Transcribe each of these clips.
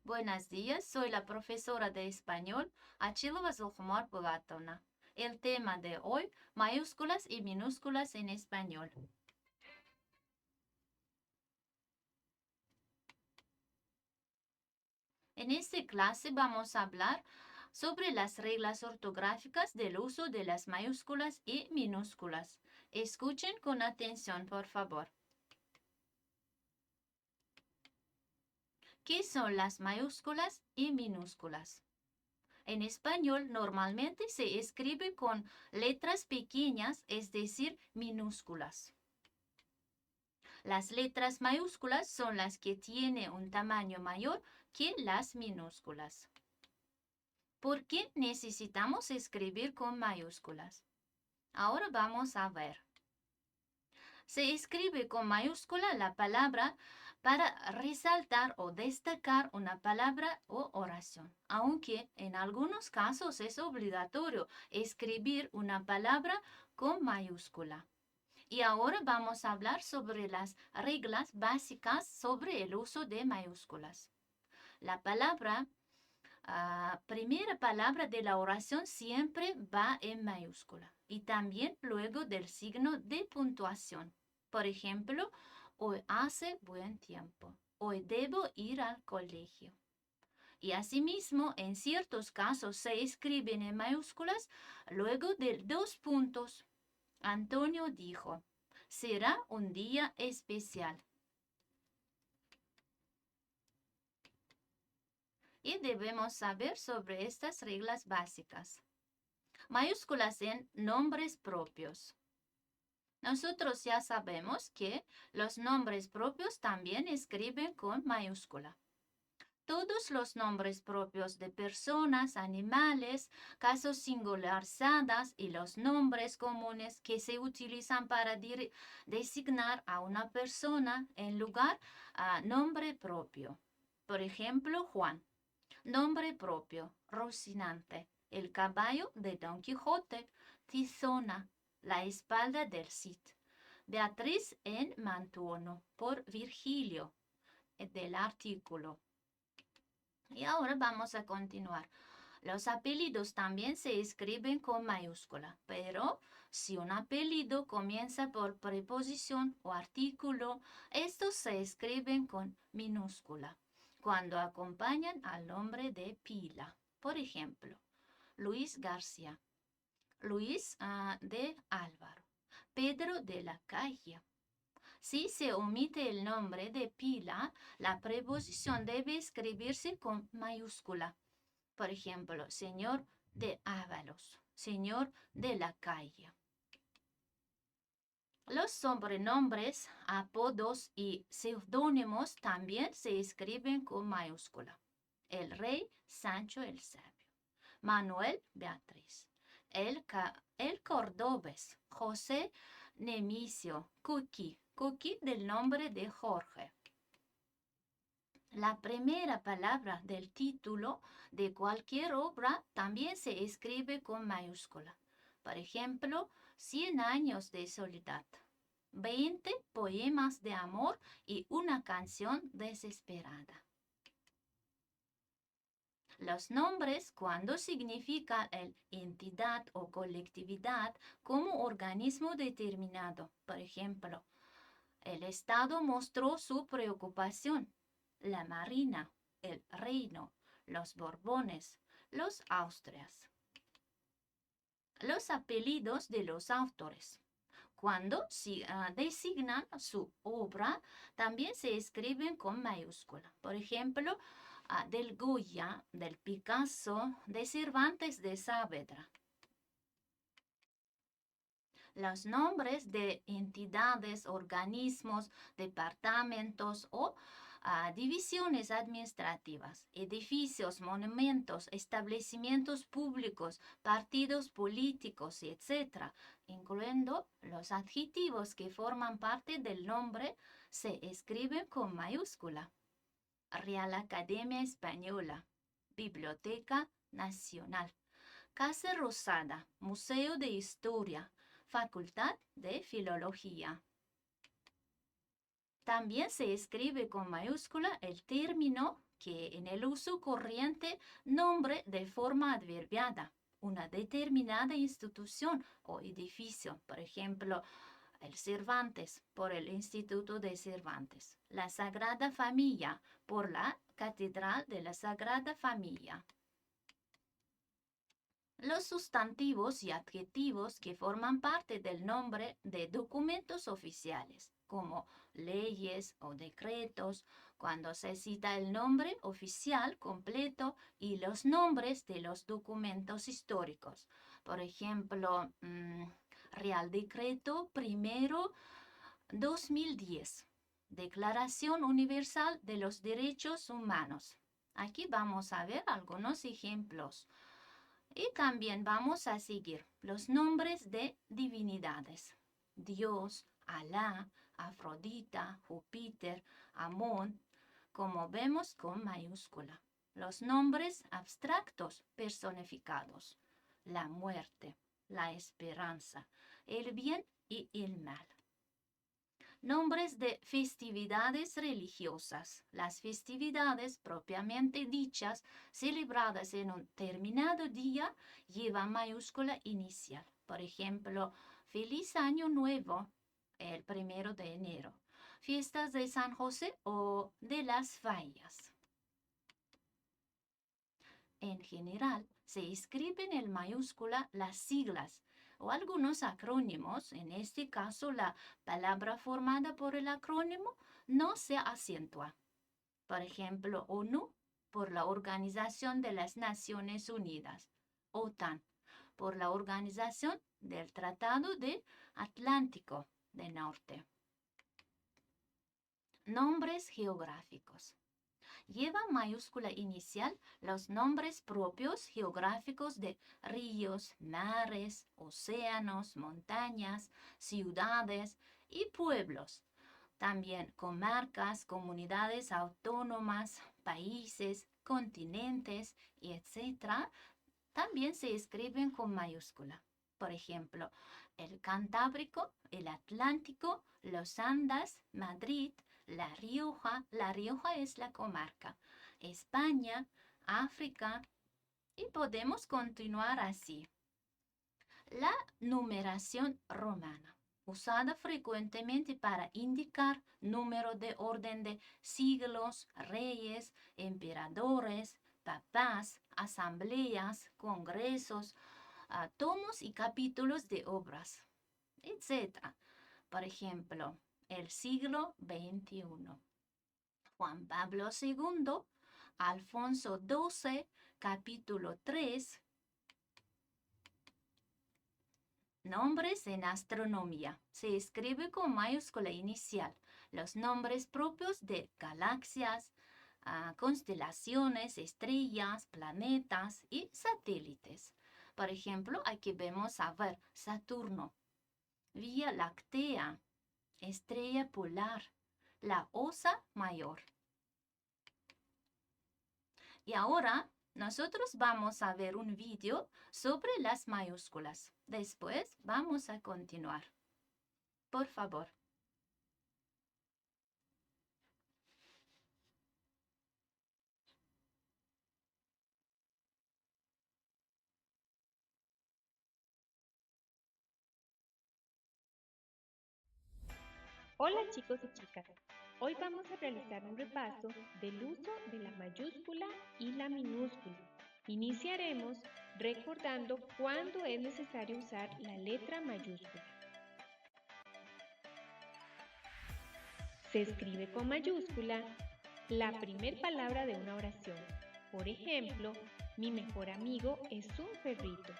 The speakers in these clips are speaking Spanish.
Buenos días, soy la profesora de español Achilova Zulhumar Bugatovna. El tema de hoy, mayúsculas y minúsculas en español. En esta clase vamos a hablar sobre las reglas ortográficas del uso de las mayúsculas y minúsculas. Escuchen con atención, por favor. ¿Qué son las mayúsculas y minúsculas? En español normalmente se escribe con letras pequeñas, es decir, minúsculas. Las letras mayúsculas son las que tienen un tamaño mayor que las minúsculas. ¿Por qué necesitamos escribir con mayúsculas? Ahora vamos a ver. Se escribe con mayúscula la palabra para resaltar o destacar una palabra o oración, aunque en algunos casos es obligatorio escribir una palabra con mayúscula. Y ahora vamos a hablar sobre las reglas básicas sobre el uso de mayúsculas. La primera palabra de la oración siempre va en mayúscula y también luego del signo de puntuación. Por ejemplo, hoy hace buen tiempo. Hoy debo ir al colegio. Y asimismo, en ciertos casos se escriben en mayúsculas luego de 2 puntos. Antonio dijo, será un día especial. Y debemos saber sobre estas reglas básicas. Mayúsculas en nombres propios. Nosotros ya sabemos que los nombres propios también escriben con mayúscula. Todos los nombres propios de personas, animales, casos singularizadas y los nombres comunes que se utilizan para designar a una persona en lugar a nombre propio. Por ejemplo, Juan. Nombre propio, Rocinante. El caballo de Don Quijote. Tizona. La espalda del Cid. Beatriz en Mantuono. Por Virgilio. Del artículo. Y ahora vamos a continuar. Los apellidos también se escriben con mayúscula, pero si un apellido comienza por preposición o artículo, estos se escriben con minúscula cuando acompañan al nombre de pila. Por ejemplo, Luis García, Luis de Álvaro, Pedro de la Calle. Si se omite el nombre de pila, la preposición debe escribirse con mayúscula. Por ejemplo, señor de Ábalos, señor de la Calle. Los sobrenombres, apodos y seudónimos también se escriben con mayúscula. El rey, Sancho el Sabio. Manuel, Beatriz. El Cordobés, José Nemesio, Cookie del nombre de Jorge. La primera palabra del título de cualquier obra también se escribe con mayúscula. Por ejemplo, 100 años de soledad, 20 poemas de amor y una canción desesperada. Los nombres, cuando significan entidad o colectividad como organismo determinado. Por ejemplo, el Estado mostró su preocupación. La Marina, el Reino, los Borbones, los Austrias. Los apellidos de los autores. Cuando designan su obra, también se escriben con mayúscula. Por ejemplo, del Goya, del Picasso, de Cervantes de Saavedra. Los nombres de entidades, organismos, departamentos o divisiones administrativas, edificios, monumentos, establecimientos públicos, partidos políticos, etc., incluyendo los adjetivos que forman parte del nombre, se escriben con mayúscula. Real Academia Española, Biblioteca Nacional, Casa Rosada, Museo de Historia, Facultad de Filología. También se escribe con mayúscula el término que en el uso corriente nombre de forma adverbiada una determinada institución o edificio. Por ejemplo, el Cervantes por el Instituto de Cervantes, la Sagrada Familia por la Catedral de la Sagrada Familia. Los sustantivos y adjetivos que forman parte del nombre de documentos oficiales, como leyes o decretos, cuando se cita el nombre oficial completo y los nombres de los documentos históricos. Por ejemplo, Real Decreto primero 2010, Declaración Universal de los Derechos Humanos. Aquí vamos a ver algunos ejemplos. Y también vamos a seguir los nombres de divinidades. Dios, Alá, Afrodita, Júpiter, Amón, como vemos con mayúscula. Los nombres abstractos personificados. La muerte, la esperanza, el bien y el mal. Nombres de festividades religiosas. Las festividades propiamente dichas, celebradas en un determinado día, llevan mayúscula inicial. Por ejemplo, Feliz Año Nuevo, el 1 de enero. Fiestas de San José o de las Fallas. En general, se escriben en mayúscula las siglas o algunos acrónimos. En este caso, la palabra formada por el acrónimo no se acentúa. Por ejemplo, ONU por la Organización de las Naciones Unidas, OTAN por la Organización del Tratado de Atlántico del Norte. Nombres geográficos. Lleva mayúscula inicial los nombres propios geográficos de ríos, mares, océanos, montañas, ciudades y pueblos. También comarcas, comunidades autónomas, países, continentes, etc. También se escriben con mayúscula. Por ejemplo, el Cantábrico, el Atlántico, los Andes, Madrid, La Rioja es la comarca, España, África, y podemos continuar así. La numeración romana, usada frecuentemente para indicar número de orden de siglos, reyes, emperadores, papás, asambleas, congresos, tomos y capítulos de obras, etc. Por ejemplo, el siglo XXI. Juan Pablo II, Alfonso XII, capítulo 3. Nombres en astronomía. Se escribe con mayúscula inicial. Los nombres propios de galaxias, constelaciones, estrellas, planetas y satélites. Por ejemplo, aquí vemos a ver Saturno, Vía Láctea, estrella polar, la Osa Mayor. Y ahora nosotros vamos a ver un video sobre las mayúsculas. Después vamos a continuar. Por favor. Hola chicos y chicas, hoy vamos a realizar un repaso del uso de la mayúscula y la minúscula. Iniciaremos recordando cuándo es necesario usar la letra mayúscula. Se escribe con mayúscula la primera palabra de una oración. Por ejemplo, mi mejor amigo es un perrito.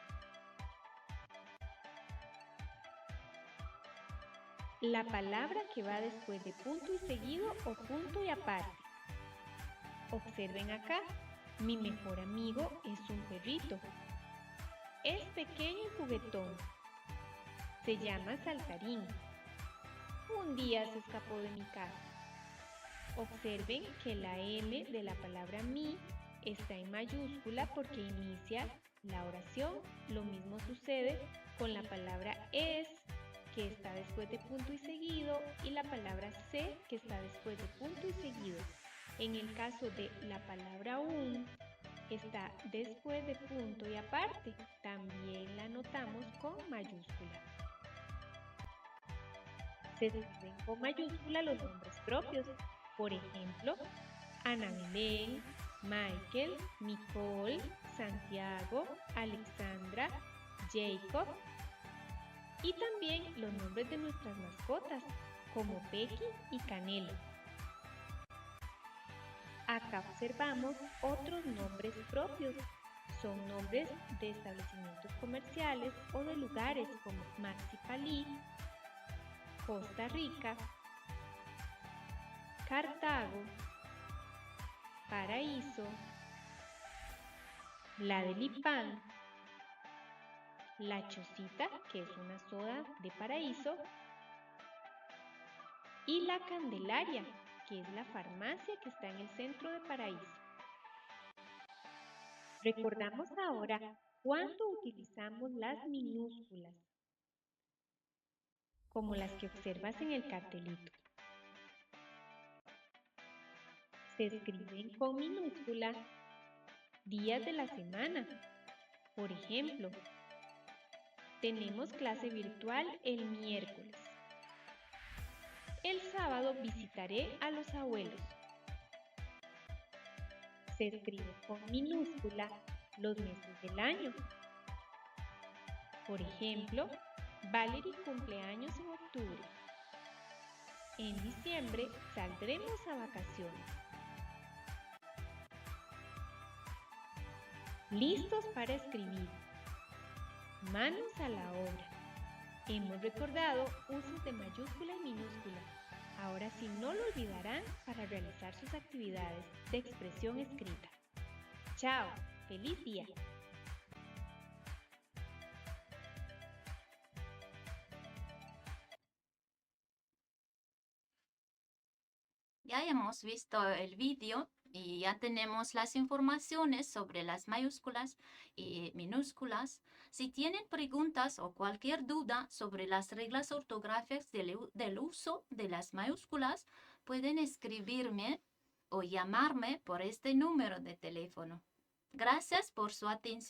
La palabra que va después de punto y seguido o punto y aparte. Observen acá, mi mejor amigo es un perrito. Es pequeño y juguetón. Se llama Saltarín. Un día se escapó de mi casa. Observen que la M de la palabra mi está en mayúscula porque inicia la oración. Lo mismo sucede con la palabra es, que está después de punto y seguido, y la palabra se, que está después de punto y seguido. En el caso de la palabra un, está después de punto y aparte. También la anotamos con mayúscula. Se escriben con mayúscula los nombres propios. Por ejemplo, Ana Belén, Michael, Nicole, Santiago, Alexandra, Jacob. Y también los nombres de nuestras mascotas, como Pequi y Canelo. Acá observamos otros nombres propios. Son nombres de establecimientos comerciales o de lugares como Maxipalí, Costa Rica, Cartago, Paraíso, La Delipán, La Chocita, que es una soda de Paraíso, y La Candelaria, que es la farmacia que está en el centro de Paraíso. Recordamos ahora cuándo utilizamos las minúsculas, como las que observas en el cartelito. Se escriben con minúscula días de la semana. Por ejemplo, tenemos clase virtual el miércoles. El sábado visitaré a los abuelos. Se escribe con minúscula los meses del año. Por ejemplo, Valerie cumpleaños en octubre. En diciembre saldremos a vacaciones. Listos para escribir. Manos a la obra. Hemos recordado usos de mayúscula y minúscula. Ahora sí no lo olvidarán para realizar sus actividades de expresión escrita. ¡Chao! ¡Feliz día! Ya hemos visto el vídeo y ya tenemos las informaciones sobre las mayúsculas y minúsculas. Si tienen preguntas o cualquier duda sobre las reglas ortográficas del uso de las mayúsculas, pueden escribirme o llamarme por este número de teléfono. Gracias por su atención.